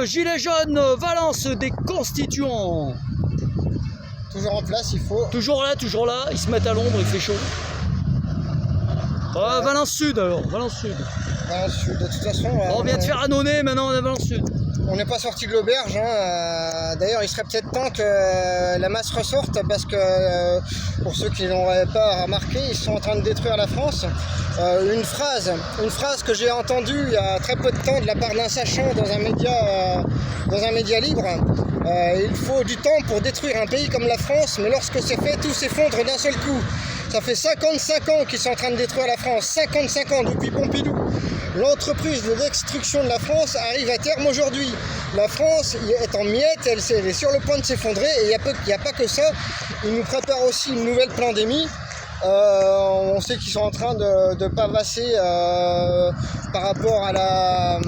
Gilets jaunes, Valence des constituants. Toujours en place, il faut. Toujours là, ils se mettent à l'ombre, il fait chaud. Valence Sud alors, Valence Sud. Valence Sud, de toute façon. On vient de faire Annonay, maintenant on est à Valence Sud. On n'est pas sorti de l'auberge. Hein. D'ailleurs, il serait peut-être temps que la masse ressorte parce que, pour ceux qui ne l'auraient pas remarqué, ils sont en train de détruire la France. Une phrase que j'ai entendue il y a très peu de temps de la part d'un sachant dans un média libre. Il faut du temps pour détruire un pays comme la France, mais lorsque c'est fait, tout s'effondre d'un seul coup. Ça fait 55 ans qu'ils sont en train de détruire la France, 55 ans depuis Pompidou. L'entreprise de destruction de la France arrive à terme aujourd'hui. La France est en miettes, elle est sur le point de s'effondrer et il n'y a pas que ça. Ils nous préparent aussi une nouvelle pandémie. On sait qu'ils sont en train de pavasser par rapport à la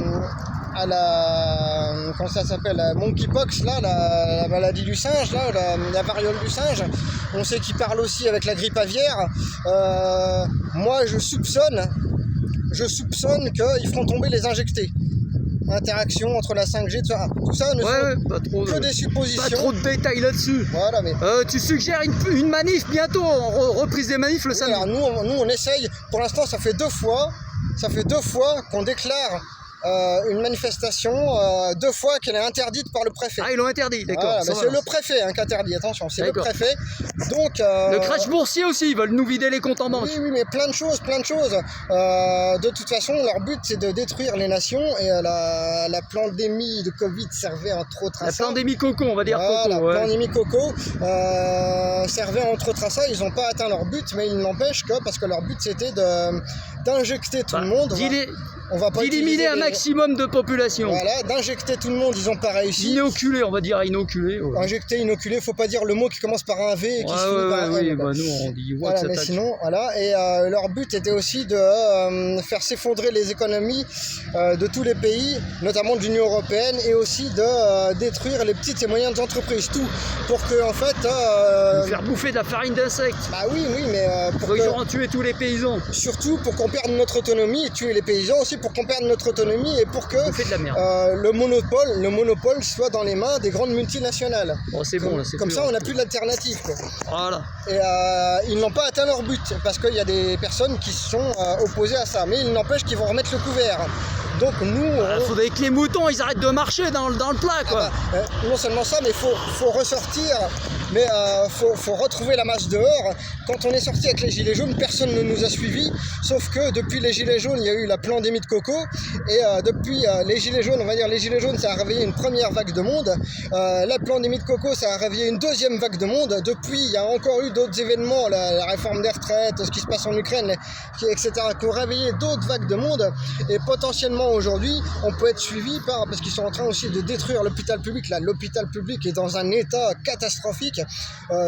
comment ça s'appelle, la monkeypox, là, la maladie du singe, là, la variole du singe. On sait qu'ils parlent aussi avec la grippe aviaire. Moi, je soupçonne qu'ils feront tomber les injectés. Interaction entre la 5G, tout ça ne sont que des suppositions. Pas trop de détails là-dessus. Voilà, mais tu suggères une manif bientôt, reprise des manifs le samedi. Alors nous on essaye, pour l'instant ça fait deux fois qu'on déclare une manifestation, 2 fois qu'elle est interdite par le préfet. Ah, ils l'ont interdit, d'accord. Voilà, mais c'est le préfet qui interdit, attention, c'est le préfet. Donc, le crash boursier aussi, ils veulent nous vider les comptes en banque. Oui, mais plein de choses. De toute façon, leur but, c'est de détruire les nations et la pandémie de Covid servait entre autres à ça. La pandémie coco, on va dire voilà, coco. La pandémie coco servait entre autres à ça. Ils n'ont pas atteint leur but, mais il n'empêche que, parce que leur but, c'était d'injecter tout le monde. On va pas d'éliminer un maximum de population. Voilà, d'injecter tout le monde, ils n'ont pas réussi. Inoculer, on va dire inoculer. Ouais. Injecter, inoculer, faut pas dire le mot qui commence par un V et qui se finit par un L. Bah nous on dit voilà, mais sinon, voilà. Et leur but était aussi de faire s'effondrer les économies de tous les pays, notamment de l'Union européenne, et aussi de détruire les petites et moyennes entreprises. Tout pour que, en fait. Faire bouffer de la farine d'insectes. Bah oui, mais. Pour ils auront tué tous les paysans. Surtout pour qu'on perde notre autonomie et tuer les paysans aussi pour qu'on perde notre autonomie et pour que le monopole soit dans les mains des grandes multinationales. Bon, c'est bon, là, c'est comme ça, on n'a plus d'alternative. Voilà. Et ils n'ont pas atteint leur but parce qu'il y a des personnes qui sont opposées à ça. Mais il n'empêche qu'ils vont remettre le couvert. Donc nous... Il faudrait que les moutons, ils arrêtent de marcher dans le plat, quoi. Non seulement ça, mais il faut ressortir. Mais faut retrouver la masse dehors. Quand on est sorti avec les Gilets jaunes, personne ne nous a suivis. Sauf que depuis les Gilets jaunes, il y a eu la pandémie de coco. Et depuis les Gilets jaunes, on va dire les Gilets jaunes, ça a réveillé une première vague de monde. La pandémie de coco, ça a réveillé une deuxième vague de monde. Depuis, il y a encore eu d'autres événements, la réforme des retraites, ce qui se passe en Ukraine, etc., qui ont réveillé d'autres vagues de monde. Et potentiellement aujourd'hui, on peut être suivi parce qu'ils sont en train aussi de détruire l'hôpital public. Là, l'hôpital public est dans un état catastrophique.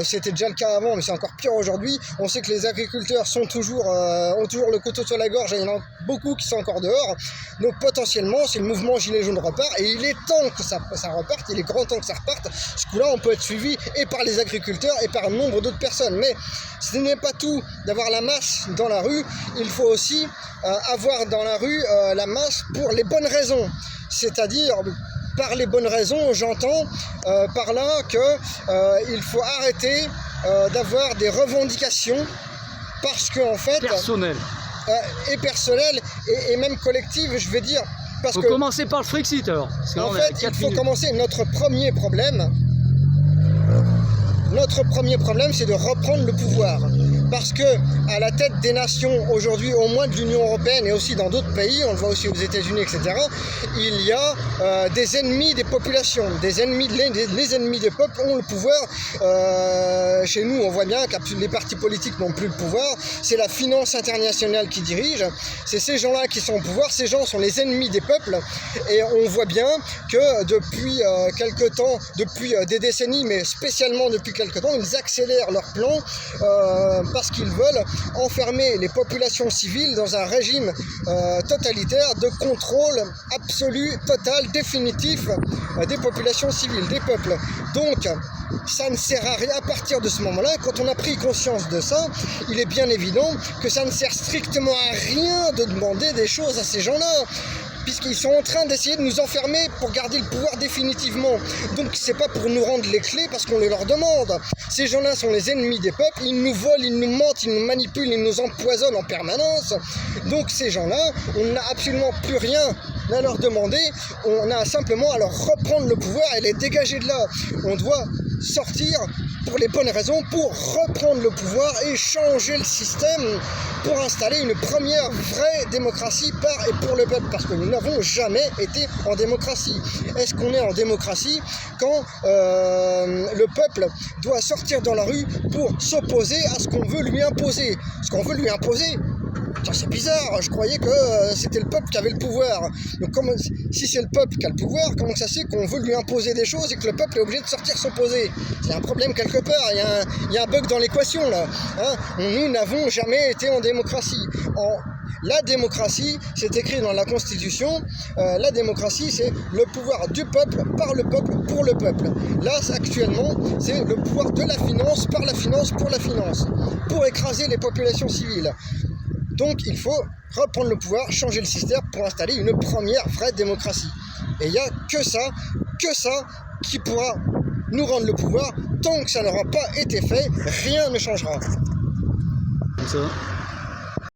C'était déjà le cas avant, mais c'est encore pire aujourd'hui. On sait que les agriculteurs ont toujours le couteau sur la gorge et il y en a beaucoup qui sont encore dehors. Donc potentiellement, c'est le mouvement Gilets jaunes repart et il est temps que ça reparte, il est grand temps que ça reparte. Ce coup-là, on peut être suivi et par les agriculteurs et par un nombre d'autres personnes. Mais ce n'est pas tout d'avoir la masse dans la rue, il faut aussi avoir dans la rue la masse pour les bonnes raisons. C'est-à-dire... Par les bonnes raisons, j'entends par là qu'il faut arrêter d'avoir des revendications parce qu'en fait... Personnelles. Et personnelles et même collectives, je vais dire. Il faut commencer par le Frexit alors. En fait, il faut commencer notre premier problème. Notre premier problème, c'est de reprendre le pouvoir. Parce que à la tête des nations, aujourd'hui, au moins de l'Union européenne et aussi dans d'autres pays, on le voit aussi aux États-Unis, etc., il y a des ennemis des populations, les ennemis des peuples ont le pouvoir. Chez nous, on voit bien que les partis politiques n'ont plus le pouvoir. C'est la finance internationale qui dirige. C'est ces gens-là qui sont au pouvoir. Ces gens sont les ennemis des peuples. Et on voit bien que depuis quelque temps, depuis des décennies, mais spécialement depuis quelque temps, ils accélèrent leurs plans parce qu'ils veulent enfermer les populations civiles dans un régime totalitaire de contrôle absolu, total, définitif des populations civiles, des peuples. Donc, ça ne sert à rien. À partir de ce moment-là, quand on a pris conscience de ça, il est bien évident que ça ne sert strictement à rien de demander des choses à ces gens-là. puisqu'ils sont en train d'essayer de nous enfermer pour garder le pouvoir définitivement. Donc c'est pas pour nous rendre les clés parce qu'on les leur demande. Ces gens-là sont les ennemis des peuples, ils nous volent, ils nous mentent, ils nous manipulent, ils nous empoisonnent en permanence. Donc ces gens-là, on n'a absolument plus rien à leur demander, on a simplement à leur reprendre le pouvoir et les dégager de là. On doit sortir pour les bonnes raisons, pour reprendre le pouvoir et changer le système pour installer une première vraie démocratie par et pour le peuple, parce que nous n'avons jamais été en démocratie. Est-ce qu'on est en démocratie quand le peuple doit sortir dans la rue pour s'opposer à ce qu'on veut lui imposer? Ce qu'on veut lui imposer, c'est bizarre, je croyais que c'était le peuple qui avait le pouvoir. Donc si c'est le peuple qui a le pouvoir, comment ça se fait qu'on veut lui imposer des choses et que le peuple est obligé de sortir s'opposer? Il y a un problème quelque part, il y a un bug dans l'équation là. Hein, nous n'avons jamais été en démocratie. La démocratie, c'est écrit dans la Constitution, la démocratie c'est le pouvoir du peuple, par le peuple, pour le peuple. Là actuellement, c'est le pouvoir de la finance, par la finance, pour la finance, pour écraser les populations civiles. Donc il faut reprendre le pouvoir, changer le système pour installer une première vraie démocratie. Et il n'y a que ça qui pourra nous rendre le pouvoir. Tant que ça n'aura pas été fait, rien ne changera. Comme ça.